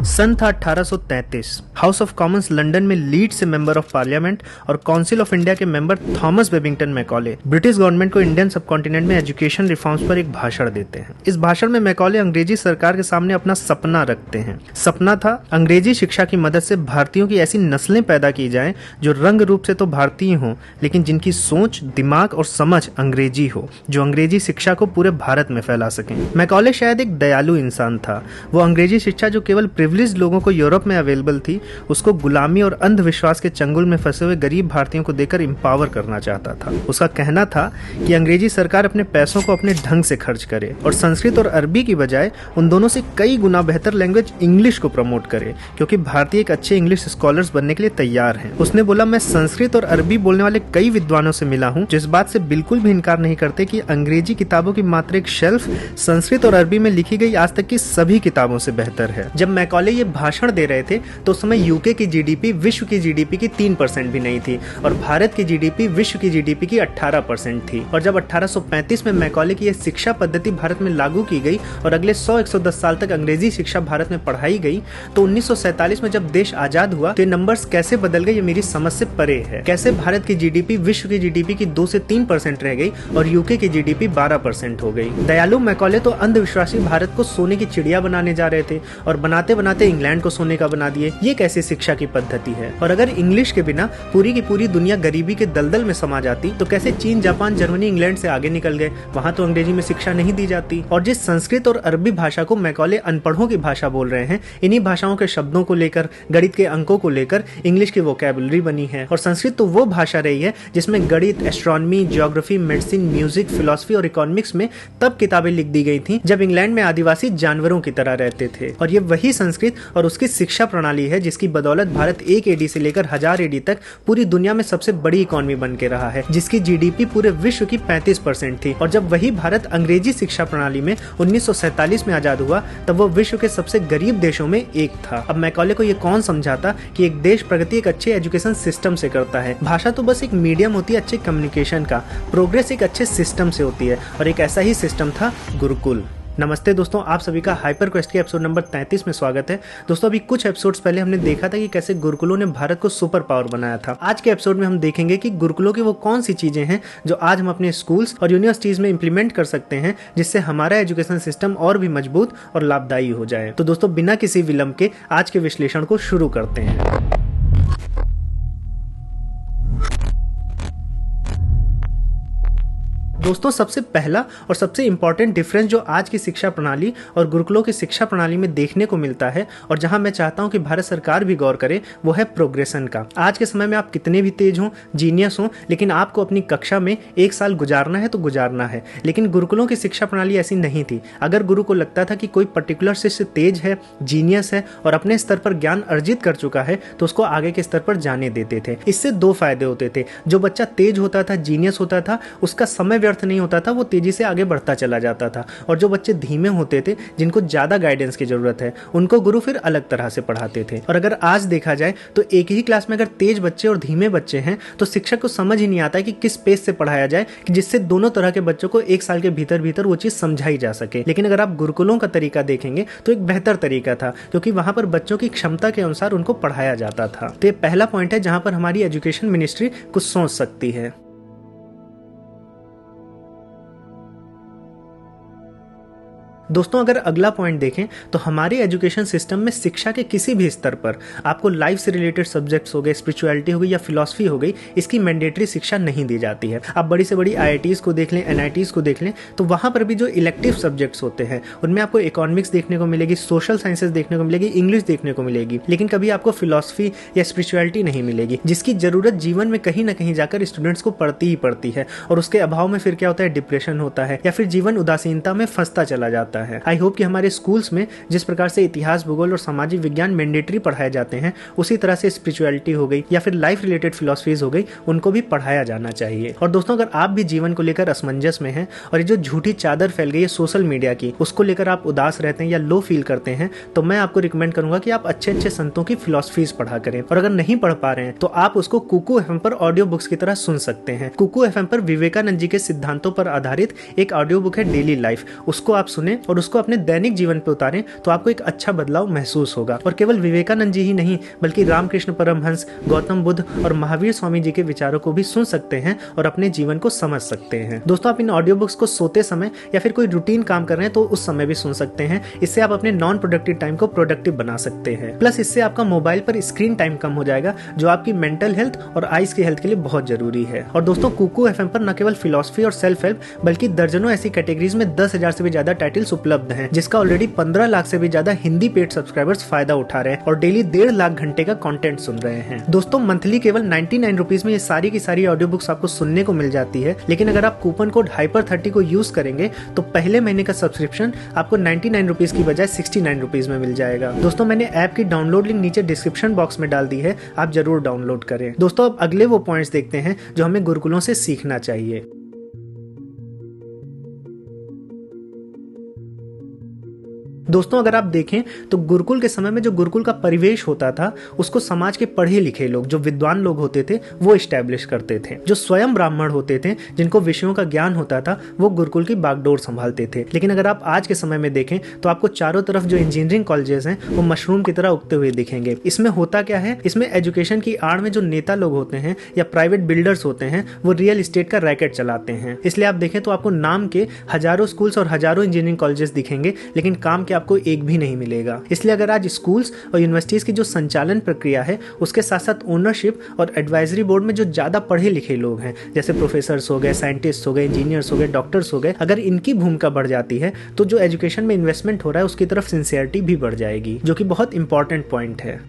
सन था 1833। House of Commons London में lead से मेंबर ऑफ पार्लियामेंट और काउंसिल ऑफ इंडिया के member Thomas Babington Macaulay British government को इंडियन सबकॉन्टिनेंट में एजुकेशन रिफॉर्म्स पर एक भाषण देते हैं। इस भाषण में मैकॉले अंग्रेजी सरकार के सामने अपना सपना रखते हैं। सपना था अंग्रेजी शिक्षा की मदद से भारतीयों की ऐसी नस्लें पैदा की जाएं जो रंग रूप से तो भारतीय हों, लेकिन जिनकी सोच, दिमाग और समझ अंग्रेजी हो, जो अंग्रेजी शिक्षा को पूरे भारत में फैला सकें। मैकॉले शायद एक दयालु इंसान था। वो अंग्रेजी शिक्षा जो केवल प्रिविलेज्ड लोगों को यूरोप में अवेलेबल थी, उसको गुलामी और अंधविश्वास के चंगुल में फंसे हुए गरीब भारतीयों को देकर एम्पावर करना चाहता था। उसका कहना था कि अंग्रेजी सरकार अपने पैसों को अपने ढंग से खर्च करे और संस्कृत और अरबी की बजाय उन दोनों से कई गुना बेहतर लैंग्वेज इंग्लिश को प्रमोट करे, क्योंकि भारतीय एक अच्छे इंग्लिश स्कॉलर्स बनने के लिए तैयार हैं। उसने बोला, मैं संस्कृत और अरबी बोलने वाले कई विद्वानों से मिला हूँ जो इस बात से बिल्कुल भी इनकार नहीं करते कि अंग्रेजी किताबों की मात्र एक शेल्फ संस्कृत और अरबी में लिखी गई आज तक की सभी किताबों से बेहतर है। जब मैकॉले ये भाषण दे रहे थे तो उस समय यूके की जीडीपी विश्व की जीडीपी की 3% भी नहीं थी और भारत की जीडीपी विश्व की जीडीपी की 18% थी। और जब 1835 में मैकॉले की यह शिक्षा पद्धति भारत में लागू की गई और अगले 100-110 साल तक अंग्रेजी शिक्षा भारत में पढ़ाई गई, तो 1947 में जब देश आजाद हुआ तो ये नंबर्स कैसे बदल गए ये मेरी समझ से परे है। कैसे भारत की जीडीपी विश्व की जीडीपी की 2 से 3% रह गई और यूके की जीडीपी 12% हो गई। दयालु मैकॉले तो अंधविश्वासी भारत को सोने की चिड़िया बनाने जा रहे थे और बनाते बनाते इंग्लैंड को सोने का बना दिए। ये कैसी शिक्षा की पद्धति है? और अगर इंग्लिश के बिना पूरी की पूरी दुनिया गरीबी के दलदल में समा जाती तो कैसे चीन, जापान, जर्मनी, इंग्लैंड से आगे निकल गए? वहां तो अंग्रेजी में शिक्षा नहीं दी जाती। और जिस संस्कृत और अरबी भाषा को मैकॉले अनपढ़ों की भाषा बोल रहे हैं, इन्हीं भाषाओं के शब्दों को लेकर, गणित के अंकों को लेकर इंग्लिश की वोकैबुलरी बनी है। और संस्कृत तो वो भाषा रही है जिसमें गणित, astronomy, geography, medicine, music, philosophy और इकोनॉमिक्स में तब किताबें लिख दी गई थी जब इंग्लैंड में आदिवासी जानवरों की तरह रहते थे। और ये वही संस्कृत और उसकी शिक्षा प्रणाली है जिसकी बदौलत भारत 1 एडी से लेकर 1000 एडी तक पूरी दुनिया में सबसे बड़ी इकोनॉमी बन के रहा है, जिसकी जीडीपी पूरे विश्व की 35% थी। और जब वही भारत अंग्रेजी शिक्षा प्रणाली में 1947 में आजाद हुआ तब वो विश्व के सबसे गरीब देशों में एक था। अब मैकॉले को ये कौन समझाता कि एक देश प्रगति एक अच्छे एजुकेशन सिस्टम से करता है। भाषा तो बस एक मीडियम होती है अच्छे कम्युनिकेशन का, प्रोग्रेस एक अच्छे सिस्टम से होती है और एक ऐसा ही सिस्टम था गुरुकुल। नमस्ते दोस्तों, आप सभी का हाइपर क्वेस्ट के एपिसोड नंबर 33 में स्वागत है। दोस्तों, अभी कुछ एपिसोड्स पहले हमने देखा था कि कैसे गुरुकुलों ने भारत को सुपर पावर बनाया था। आज के एपिसोड में हम देखेंगे कि गुरुकुलों की वो कौन सी चीजें हैं जो आज हम अपने स्कूल्स और यूनिवर्सिटीज में इंप्लीमेंट कर सकते हैं जिससे हमारा एजुकेशन सिस्टम और भी मजबूत और लाभदायी हो जाए। तो दोस्तों, बिना किसी विलंब के आज के विश्लेषण को शुरू करते हैं। दोस्तों, सबसे पहला और सबसे इंपॉर्टेंट डिफरेंस जो आज की शिक्षा प्रणाली और गुरुकुलों की शिक्षा प्रणाली में देखने को मिलता है और जहां मैं चाहता हूं कि भारत सरकार भी गौर करे, वो है प्रोग्रेशन का। आज के समय में आप कितने भी तेज हों, जीनियस हों, लेकिन आपको अपनी कक्षा में 1 साल गुजारना है तो गुजारना है। लेकिन गुरुकुलों की शिक्षा प्रणाली ऐसी नहीं थी। अगर गुरु को लगता था कि कोई पर्टिकुलर शिष्य तेज है, जीनियस है और अपने स्तर पर ज्ञान अर्जित कर चुका है तो उसको आगे के स्तर पर जाने देते थे। इससे 2 फायदे होते थे। जो बच्चा तेज होता था, जीनियस होता था, उसका समय नहीं होता था, वो तेजी से आगे बढ़ता चला जाता था। और जो बच्चे धीमे होते थे, जिनको ज्यादा गाइडेंस की जरूरत है, उनको गुरु फिर अलग तरह से पढ़ाते थे। और अगर आज देखा जाए तो एक ही क्लास में अगर तेज बच्चे और धीमे बच्चे हैं तो शिक्षक को समझ ही नहीं आता कि किस पेस से पढ़ाया जाए कि जिससे दोनों तरह के बच्चों को 1 साल के भीतर भीतर वो चीज समझाई जा सके। लेकिन अगर आप गुरुकुलों का तरीका देखेंगे तो एक बेहतर तरीका था, क्योंकि वहां पर बच्चों की क्षमता के अनुसार उनको पढ़ाया जाता था। तो ये पहला पॉइंट है जहां पर हमारी एजुकेशन मिनिस्ट्री कुछ सोच सकती है। दोस्तों, अगर अगला पॉइंट देखें तो हमारे एजुकेशन सिस्टम में शिक्षा के किसी भी स्तर पर आपको लाइफ से रिलेटेड सब्जेक्ट्स हो गए, स्पिरिचुअलिटी हो गई या फिलॉसफी हो गई, इसकी मैंडेटरी शिक्षा नहीं दी जाती है। आप बड़ी से बड़ी आईआईटीज को देख लें, एनआईटीज को देख लें, तो वहां पर भी जो इलेक्टिव सब्जेक्ट्स होते हैं उनमें आपको इकोनॉमिक्स देखने को मिलेगी, सोशल साइंसेज देखने को मिलेगी, इंग्लिश देखने को मिलेगी, लेकिन कभी आपको फिलॉसफी या स्पिरिचुअलिटी नहीं मिलेगी, जिसकी जरूरत जीवन में कहीं ना कहीं जाकर स्टूडेंट्स को पड़ती ही पड़ती है। और उसके अभाव में फिर क्या होता है, डिप्रेशन होता है या फिर जीवन उदासीनता में फंसता चला जाता है। आई होप कि हमारे स्कूल्स में जिस प्रकार से इतिहास, भूगोल और सामाजिक विज्ञान मैंडेटरी पढ़ाए जाते हैं, उसी तरह से स्पिरिचुअलिटी हो गई या फिर लाइफ रिलेटेड फिलॉसफीज हो गई, उनको भी पढ़ाया जाना चाहिए। और दोस्तों, अगर आप भी जीवन को लेकर असमंजस में हैं और ये जो झूठी चादर फैल गई है सोशल मीडिया की, उसको लेकर आप उदास रहते हैं या लो फील करते हैं, तो मैं आपको रिकमेंड करूंगा कि आप अच्छे अच्छे संतों की फिलॉसफीज पढ़ा करें। और अगर नहीं पढ़ पा रहे हैं तो आप उसको कुकू एफएम पर ऑडियो बुक्स की तरह सुन सकते हैं। कुकू एफएम पर विवेकानंद जी के सिद्धांतों पर आधारित एक ऑडियो बुक है डेली लाइफ, उसको आप सुने और उसको अपने दैनिक जीवन पे उतारें तो आपको एक अच्छा बदलाव महसूस होगा। और केवल विवेकानंद जी ही नहीं बल्कि रामकृष्ण परमहंस, गौतम बुद्ध और महावीर स्वामी जी के विचारों को भी सुन सकते हैं और अपने जीवन को समझ सकते हैं। दोस्तों, आप इन ऑडियो बुक्स को सोते समय या फिर कोई रूटीन काम कर रहे हैं तो उस समय भी सुन सकते हैं। इससे आप अपने नॉन प्रोडक्टिव टाइम को प्रोडक्टिव बना सकते हैं। प्लस इससे आपका मोबाइल पर स्क्रीन टाइम कम हो जाएगा, जो आपकी मेंटल हेल्थ और आइज की हेल्थ के लिए बहुत जरूरी है। और दोस्तों, कुकू एफएम पर न केवल फिलॉसफी और सेल्फ हेल्प बल्कि दर्जनों ऐसी कैटेगरीज में 10,000 से भी ज्यादा टाइटल्स उपलब्ध हैं, जिसका ऑलरेडी 15 लाख से भी ज्यादा हिंदी पेड सब्सक्राइबर्स फायदा उठा रहे हैं और डेली 1.5 लाख घंटे का कंटेंट सुन रहे हैं। दोस्तों, मंथली केवल 99 रुपीज में ये सारी की सारी ऑडियो बुक्स आपको सुनने को मिल जाती है। लेकिन अगर आप कूपन कोड HYPER30 को यूज करेंगे तो पहले महीने का सब्सक्रिप्शन आपको 99 रुपीज की बजाय 69 रुपीज में मिल जाएगा। दोस्तों, मैंने ऐप की डाउनलोड लिंक नीचे डिस्क्रिप्शन बॉक्स में डाल दी है, आप जरूर डाउनलोड करें। दोस्तों, अब अगले वो पॉइंट्स देखते हैं जो हमें गुरुकुलों से सीखना चाहिए। दोस्तों, अगर आप देखें तो गुरुकुल के समय में जो गुरुकुल का परिवेश होता था उसको समाज के पढ़े लिखे लोग, जो विद्वान लोग होते थे, वो इस्टेब्लिश करते थे। जो स्वयं ब्राह्मण होते थे, जिनको विषयों का ज्ञान होता था, वो गुरुकुल की बागडोर संभालते थे। लेकिन अगर आप आज के समय में देखें तो आपको चारों तरफ जो इंजीनियरिंग कॉलेजेस हैं वो मशरूम की तरह उगते हुए दिखेंगे। इसमें होता क्या है, इसमें एजुकेशन की आड़ में जो नेता लोग होते हैं या प्राइवेट बिल्डर्स होते हैं वो रियल एस्टेट का रैकेट चलाते हैं। इसलिए आप देखें तो आपको नाम के हजारों स्कूल्स और हजारों इंजीनियरिंग कॉलेजेस दिखेंगे, लेकिन काम के आपको एक भी नहीं मिलेगा। इसलिए अगर आज स्कूल्स और यूनिवर्सिटीज की जो संचालन प्रक्रिया है उसके साथ साथ ओनरशिप और एडवाइजरी बोर्ड में जो ज्यादा पढ़े लिखे लोग हैं, जैसे प्रोफेसर्स हो गए, साइंटिस्ट हो गए, इंजीनियर्स हो गए, डॉक्टर्स हो गए, अगर इनकी भूमिका बढ़ जाती है तो जो एजुकेशन में इन्वेस्टमेंट हो रहा है उसकी तरफ सिंसियरिटी भी बढ़ जाएगी, जो कि बहुत इंपॉर्टेंट पॉइंट है।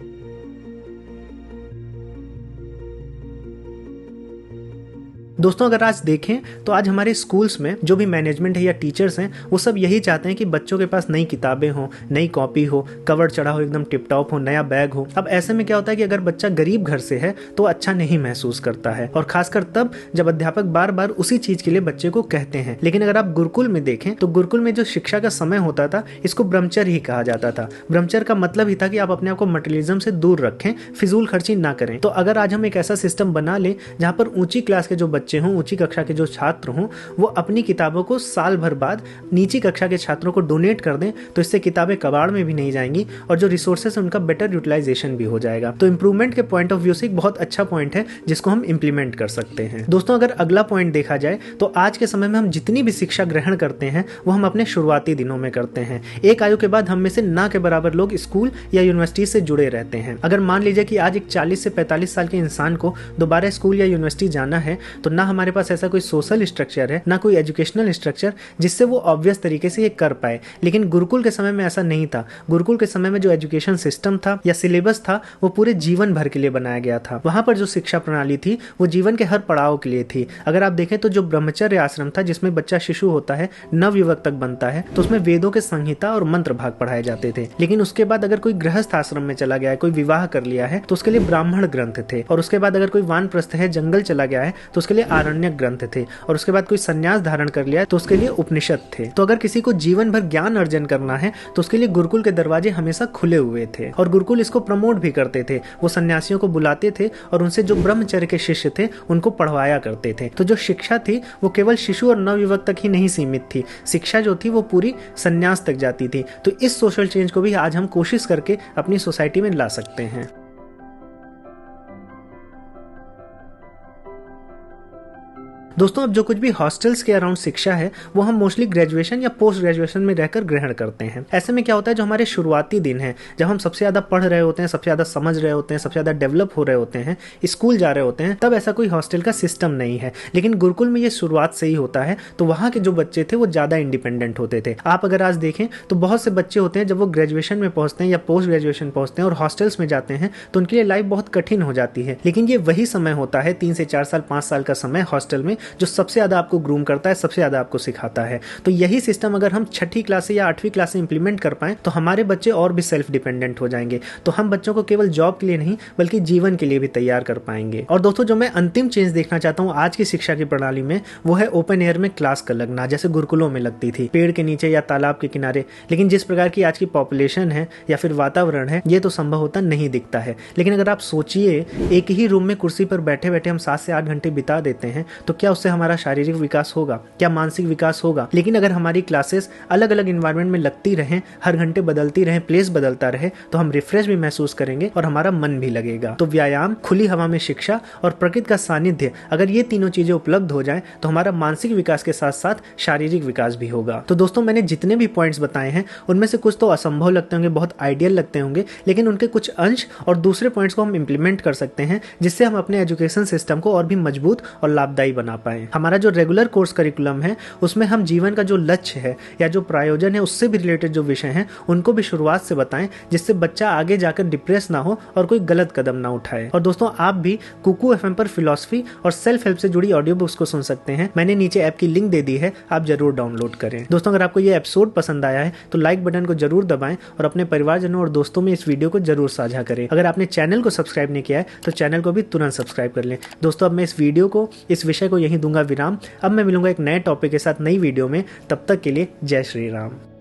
दोस्तों, अगर आज देखें तो आज हमारे स्कूल्स में जो भी मैनेजमेंट है या टीचर्स हैं वो सब यही चाहते हैं कि बच्चों के पास नई किताबें हो, नई कॉपी हो, कवर चढ़ा हो, एकदम टिप टॉप हो, नया बैग हो। अब ऐसे में क्या होता है कि अगर बच्चा गरीब घर से है तो अच्छा नहीं महसूस करता है, और खासकर तब जब अध्यापक बार बार उसी चीज के लिए बच्चे को कहते हैं। लेकिन अगर आप गुरुकुल में देखें तो गुरुकुल में जो शिक्षा का समय होता था इसको ब्रह्मचर्य ही कहा जाता था। ब्रह्मचर्य का मतलब ही था कि आप अपने आप को मटेरियलिज्म से दूर रखें, फिजूल खर्ची ना करें। तो अगर आज हम एक ऐसा सिस्टम बना ले जहां पर ऊंची क्लास के जो बच्चे हों, ऊंची कक्षा के जो छात्र हों, वो अपनी किताबों को साल भर बाद नीची कक्षा के छात्रों को डोनेट कर दें तो इससे किताबें कबाड़ में भी नहीं जाएंगी और जो रिसोर्सेस उनका बेटर यूटिलाइजेशन भी हो जाएगा। तो इंप्रूवमेंट के पॉइंट ऑफ व्यू से एक बहुत अच्छा पॉइंट है जिसको हम इंप्लीमेंट कर सकते हैं। दोस्तों, अगर अगला पॉइंट देखा जाए तो आज के समय में हम जितनी भी शिक्षा ग्रहण करते हैं वो हम अपने शुरुआती दिनों में करते हैं। एक आयु के बाद हम में से ना के बराबर लोग स्कूल या यूनिवर्सिटी से जुड़े रहते हैं। अगर मान लीजिए कि आज एक 40 से 45 साल के इंसान को दोबारा स्कूल या यूनिवर्सिटी जाना है तो ना हमारे पास ऐसा कोई सोशल स्ट्रक्चर है, ना कोई एजुकेशनल स्ट्रक्चर जिससे वो ऑब्वियस तरीके से ये कर पाए। लेकिन गुरुकुल के समय में ऐसा नहीं था। गुरुकुल के समय में जो एजुकेशन सिस्टम था या सिलेबस था वो पूरे जीवन भर के लिए बनाया गया था। वहां पर जो शिक्षा प्रणाली थी वो जीवन के हर पड़ाव के लिए थी। अगर आप देखें तो जो ब्रह्मचर्य आश्रम था जिसमें बच्चा शिशु होता है, नवयुवक तक बनता है, तो उसमें वेदों के संहिता और मंत्र भाग पढ़ाए जाते थे। लेकिन उसके बाद अगर कोई गृहस्थ आश्रम में चला गया है, कोई विवाह कर लिया है तो उसके लिए ब्राह्मण ग्रंथ थे, और उसके बाद अगर कोई वानप्रस्थ है, जंगल चला गया है तो उसके लिए आरण्यक ग्रंथ थे, और उसके बाद कोई संन्यास धारण कर लिया तो उसके लिए उपनिषद थे। तो अगर किसी को जीवन भर ज्ञान अर्जन करना है तो उसके लिए गुरुकुल के दरवाजे हमेशा खुले हुए थे, और गुरुकुल इसको प्रमोट भी करते थे। वो सन्यासियों को बुलाते थे और उनसे जो ब्रह्मचर्य के शिष्य थे उनको पढ़वाया करते थे। तो जो शिक्षा थी वो केवल शिशु और नवयुवक तक ही नहीं सीमित थी, शिक्षा जो थी वो पूरी संन्यास तक जाती थी। तो इस सोशल चेंज को भी आज हम कोशिश करके अपनी सोसाइटी में ला सकते हैं। दोस्तों, अब जो कुछ भी हॉस्टल्स के अराउंड शिक्षा है वो हम मोस्टली ग्रेजुएशन या पोस्ट ग्रेजुएशन में रहकर ग्रहण करते हैं। ऐसे में क्या होता है, जो हमारे शुरुआती दिन हैं, जब हम सबसे ज्यादा पढ़ रहे होते हैं, सबसे ज्यादा समझ रहे होते हैं, सबसे ज्यादा डेवलप हो रहे होते हैं, स्कूल जा रहे होते हैं, तब ऐसा कोई हॉस्टल का सिस्टम नहीं है। लेकिन गुरुकुल में ये शुरुआत से ही होता है, तो वहाँ के जो बच्चे थे वो ज्यादा इंडिपेंडेंट होते थे। आप अगर आज देखें तो बहुत से बच्चे होते हैं जब वो ग्रेजुएशन में पहुंचते हैं या पोस्ट ग्रेजुएशन पहुंचते हैं और हॉस्टल्स में जाते हैं तो उनके लिए लाइफ बहुत कठिन हो जाती है। लेकिन ये वही समय होता है, 3 से 4 साल 5 साल का समय हॉस्टल में, जो सबसे ज्यादा आपको ग्रूम करता है, सबसे ज्यादा आपको सिखाता है। तो यही सिस्टम अगर हम 6ठी क्लास से या 8वीं क्लास से इंप्लीमेंट कर पाए तो हमारे बच्चे और भी सेल्फ डिपेंडेंट हो जाएंगे। तो हम बच्चों को केवल जॉब के लिए नहीं बल्कि जीवन के लिए भी तैयार कर पाएंगे। और दोस्तों, जो मैं अंतिम चेंज देखना चाहता हूँ आज की शिक्षा की प्रणाली में वो है ओपन एयर में क्लास का लगना, जैसे गुरुकुलों में लगती थी, पेड़ के नीचे या तालाब के किनारे। लेकिन जिस प्रकार की आज की पॉपुलेशन है या फिर वातावरण है, ये तो संभव होता नहीं दिखता है। लेकिन अगर आप सोचिए, एक ही रूम में कुर्सी पर बैठे बैठे हम 7 से 8 घंटे बिता देते हैं तो क्या उससे हमारा शारीरिक विकास होगा, क्या मानसिक विकास होगा। लेकिन अगर हमारी क्लासेस अलग अलग इन्वायरमेंट में लगती रहें, हर घंटे बदलती रहें, प्लेस बदलता रहे, तो हम रिफ्रेश भी महसूस करेंगे और हमारा मन भी लगेगा। तो व्यायाम, खुली हवा में शिक्षा और प्रकृति का सानिध्य, अगर ये तीनों चीजें उपलब्ध हो जाएं तो हमारा मानसिक विकास के साथ साथ शारीरिक विकास भी होगा। तो दोस्तों, मैंने जितने भी पॉइंट्स बताए हैं उनमें से कुछ तो असंभव लगते होंगे, बहुत आइडियल लगते होंगे, लेकिन उनके कुछ अंश और दूसरे पॉइंट्स को हम इंप्लीमेंट कर सकते हैं, जिससे हम अपने एजुकेशन सिस्टम को और भी मजबूत और लाभदायी बना पाए। हमारा जो रेगुलर कोर्स करिकुलम है उसमें हम जीवन का जो लक्ष्य है या जो प्रायोजन है उससे भी रिलेटेड जो विषय हैं उनको भी शुरुआत से बताएं, जिससे बच्चा आगे जाकर डिप्रेस ना हो और कोई गलत कदम ना उठाए। और दोस्तों, आप भी कुकू एफएम पर फिलॉसफी और सेल्फ हेल्प से जुड़ी ऑडियो बुक्स को सुन सकते हैं। मैंने नीचे ऐप की लिंक दे दी है, आप जरूर डाउनलोड करें। दोस्तों, अगर आपको ये एपिसोड पसंद आया है तो लाइक बटन को जरूर दबाएं और अपने परिवारजनों और दोस्तों में इस वीडियो को जरूर साझा करें। अगर आपने चैनल को सब्सक्राइब नहीं किया है तो चैनल को भी तुरंत सब्सक्राइब कर लें। दोस्तों, अब मैं इस विषय को यहीं दूंगा विराम। अब मैं मिलूंगा एक नए टॉपिक के साथ नई वीडियो में। तब तक के लिए जय श्री राम।